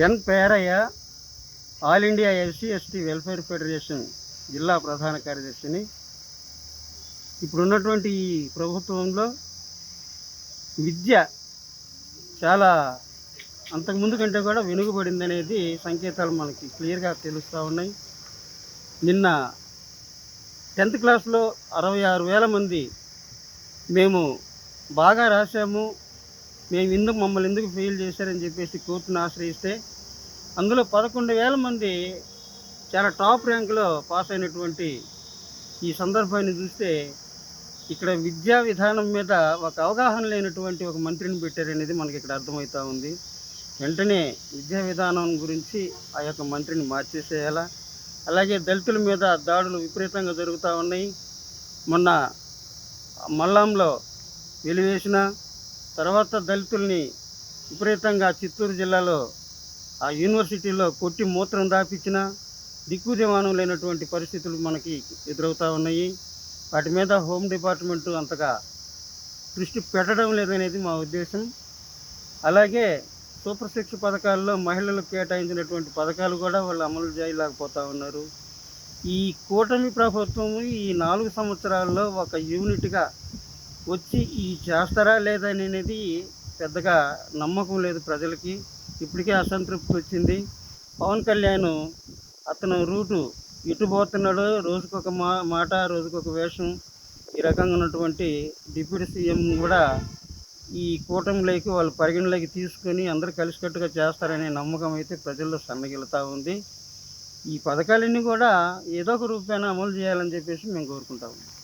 ఎన్ Perayya, all India SC ST welfare federation జిల్లా ప్రధాన కార్యదర్శిని. ఇప్పుడున్నటువంటి ఈ ప్రభుత్వంలో విద్య చాలా అంతకుముందు కంటే కూడా వెనుకబడిందనేది సంకేతాలు మనకి క్లియర్గా తెలుస్తూ ఉన్నాయి. నిన్న 10th క్లాస్లో 66,000 మంది మేము బాగా రాసాము, మమ్మల్ని ఎందుకు ఫెయిల్ చేశారని చెప్పేసి కోర్టును ఆశ్రయిస్తే అందులో 11,000 మంది చాలా టాప్ ర్యాంకులో పాస్ అయినటువంటి ఈ సందర్భాన్ని చూస్తే ఇక్కడ విద్యా విధానం మీద ఒక అవగాహన లేనటువంటి ఒక మంత్రిని పెట్టారనేది మనకి ఇక్కడ అర్థమవుతూ ఉంది. వెంటనే విద్యా విధానం గురించి ఆ యొక్క మంత్రిని మార్చేసేయాలా. అలాగే దళితుల మీద దాడులు విపరీతంగా జరుగుతూ ఉన్నాయి. మొన్న మల్లాంలో వెలివేసిన తర్వాత దళితుల్ని విపరీతంగా చిత్తూరు జిల్లాలో ఆ యూనివర్సిటీలో కొట్టి మూత్రం దాపించిన దిక్కుదివానం లేనటువంటి పరిస్థితులు మనకి ఎదురవుతూ ఉన్నాయి. వాటి మీద హోమ్ డిపార్ట్మెంటు అంతగా దృష్టి పెట్టడం లేదనేది మా ఉద్దేశం. అలాగే సూపర్ 6 పథకాల్లో మహిళలకు కేటాయించినటువంటి పథకాలు కూడా వాళ్ళు అమలు చేయలేకపోతూ ఉన్నారు. ఈ కూటమి ప్రభుత్వము ఈ 4 సంవత్సరాల్లో ఒక యూనిట్గా వచ్చి ఈ చేస్తారా లేదా అనేది పెద్దగా నమ్మకం లేదు ప్రజలకి. ఇప్పటికే అసంతృప్తి వచ్చింది. పవన్ కళ్యాణ్ అతను రూటు ఇటు పోతున్నాడు, రోజుకొక మాట రోజుకొక వేషం, ఈ రకంగా ఉన్నటువంటి డిప్యూటీ సీఎం కూడా ఈ కూటమిలోకి వాళ్ళు పరిగణలోకి తీసుకొని అందరూ కలిసికట్టుగా చేస్తారనే నమ్మకం అయితే ప్రజల్లో సన్నగిలుతూ ఉంది. ఈ పథకాలన్నీ కూడా ఏదో ఒక రూపాన అమలు చేయాలని చెప్పేసి మేము కోరుకుంటాము.